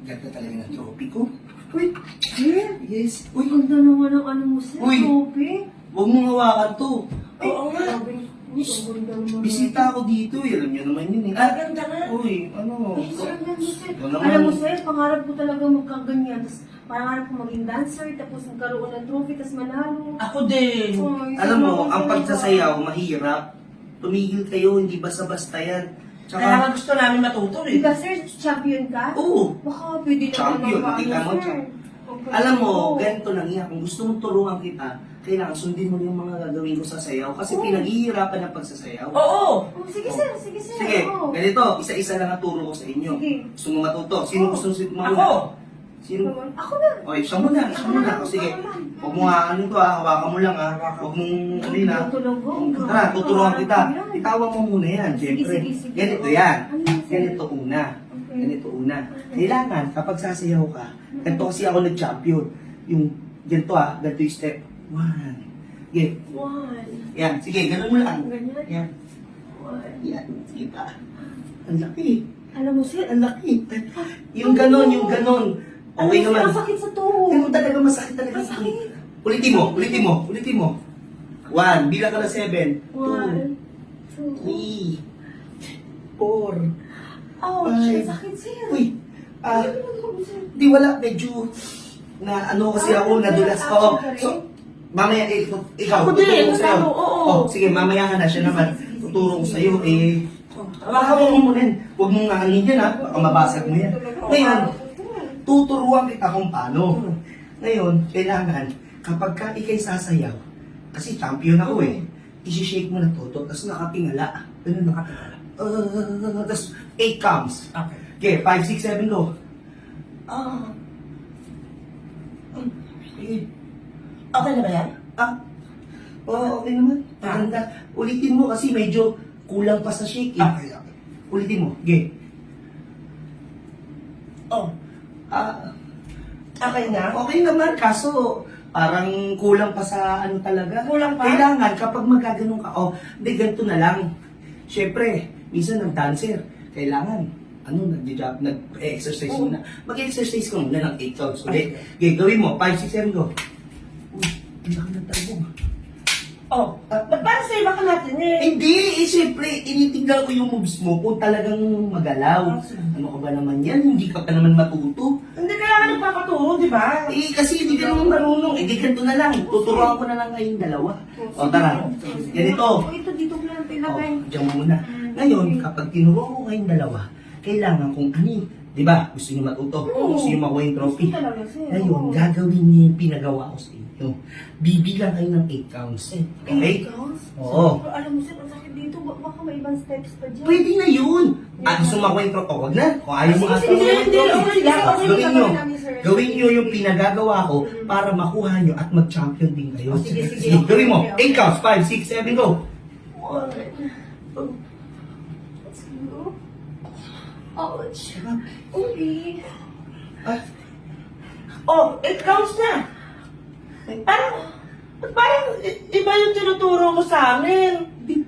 Ganda talaga ng trophy ko. Uy, sir! Yes. Uy, ganda naman ang ano mo, sir. Uy. Trophy. Huwag mong hawakan to. Ay, Oo nga. grabe. Uy, ang ganda naman. Bisita ako dito. Alam niyo naman yun eh. Ganda nga. Uy, ano? Ay, sir, ang ganda, sir. Ito naman. Alam mo, sir, pangarap ko talaga magkaganyan. Tapos, pangarap ko maging dancer, tapos magkaroon ng trophy, tapos manalo. Ako din. Ay, Alam mo, salamat ang talaga. pagsasayaw, mahirap. Tumigil kayo, hindi basta-basta yan. Kaya nga Tsaka, gusto namin matuto eh. Diba, sir, champion ka? oo. Baka pwede naman Champion, ang nakita mo, sir. Alam mo, ganito lang yan. Kung gusto mong turuan kita, kailangan sundin mo yung mga gagawin ko sa sayaw. Kasi Oo. pinaghihirapan ang pagsasayaw. Oo. Oh, sige, sir, sige, sir. Sige, Oo. ganito, isa-isa lang ang turo ko sa inyo. Sige. Gusto mo matuto? Sino Oo. gusto mo muna? Ako. Sino? Ako na. Okay, siya muna, siya muna. O sige, huwag mo nga ano to ha, hawakan mo lang ha. Huwag mong ano yun ha. Tutulong ko. Tara, tuturuan kita. Itawan mo muna yan, siyempre. Sige, sige. Ganito yan. Ano yan, sir? Ganito una. Okay. Ganito una. Kailangan, kapag sasayaw ka, ganito kasi ako nag-champion. Yung, ganito ha, ganito yung step. 1. Okay. One. Yan, sige, ganun mo lang. Ganyan? Yan. One. Yan, sige pa. Ang laki. Alam mo, sir, Ang laki. Yung ganon, yung ganon. Okay alam mo, sir, naman. ang sakit sa tuhod. Ganun talaga, masakit talaga. Ang sakit. Ulitin mo, ulitin mo, ulitin mo. 1, bilang ka na 7. 2, 1, 2, 3, 4. ouch, Ay. ang sakit, sir. Uy, Ano ba, sir? di wala, medyo na ano kasi ako, nadulas ko. So, mamaya, ikaw, Ako din, tuturo ko sa'yo. ako, oo. Oh, sige, mamaya ka na siya naman. Tuturo ko sa'yo, eh. Hawakan Hawakan mo muna yan. Huwag mong ngangin yan ha, baka mabasag mo yan. Ngayon, tuturuan kita kung paano. Ngayon, kailangan, kapag ka ikay sasayaw, kasi champion ako eh, isi-shake mo na toto, tapos nakatingala. Ganun nakatingala. Tapos 8 counts. Okay. Okay, 5, 6, 7, go. Ah. Okay na ba yan? Ah. Oo, okay naman. Maganda. Ulitin mo kasi medyo kulang pa sa shake eh. Okay. Ulitin mo. Okay. Oh. Ah. Okay na? Okay naman, kaso parang kulang pa sa ano talaga. Kulang pa? Kailangan kapag magaganon ka, hindi ganito na lang. Siyempre, minsan ng dancer, kailangan, nag-exercise muna. Mag-exercise ka muna ng 8 counts. Okay? Okay, gawin mo, 5, 6, 7, go. Uy, ang laki ng talbog. Oh. Ba't para sa iba ka natin eh? Hindi, siyempre, initignan ko yung moves mo kung talagang magalaw. Ano ka ba naman yan? Hindi ka pa naman matuto. Hindi kailangan nagpapaturo, di ba? Kasi hindi ka naman marunong. Ganito na lang. Tuturuan ko na lang kayong dalawa. O, tara. Ganito. Oh, ito, dito ko lang O, ilagay. diyan mo muna. Ngayon, kapag tinuruan ko kayong dalawa, kailangan kung ano, di ba? Gusto niyo matuto. Gusto niyo makuha yung trophy. Gusto talaga, sir. Ngayon, Oo. gagawin niyo yung pinagawa ko sa inyo. Bibilang kayo ng 8 counts. Okay? Counts? Oo. Pero alam mo, sir, ang sakit dito. Baka may ibang steps pa dyan. Pwede na yun. Gusto mo makuha yung trophy? O, wag na. Kung ayaw mo nga Sige, sige, makuha yung hindi, trophy. okay lang, okay Gawin lang, nyo. gawin namin, sir. Gawin nyo yung pinagagawa ko para makuha nyo at mag-champion din kayo. Oh, sige, sige. Sige, gawin mo. Okay, okay. 8 counts. 5, 6, 7, go. Ouch. Uli. Ah, Oh, 8 counts na. Parang iba yung tinuturo mo sa amin.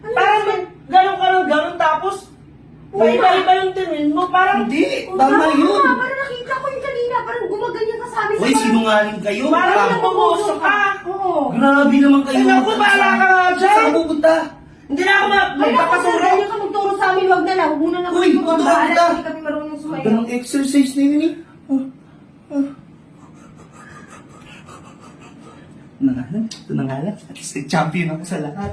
Parang gano'n ka ng gano'n tapos iba-iba yung tingin mo. Parang hindi. Oh, Tama yun. Parang nakita ko yung kanina. Parang gumaganyan ka sa amin. Uy, sinungaling kayo. parang Ah, nabubuso ka. Oo. Grabe naman kayo. Ay, naku, bahala ka nga dyan. Saan ka pupunta? Hindi na ako Ay, naku, sir, magpapaturo. ganyan ka magturo sa amin. Huwag na lang. Huwag muna na Uy, magturo. tuturo Bahala, kita. hindi kami marunong sumayaw. Ganong exercise na yun eh. Ito na nga lang. At least champion ako sa lahat.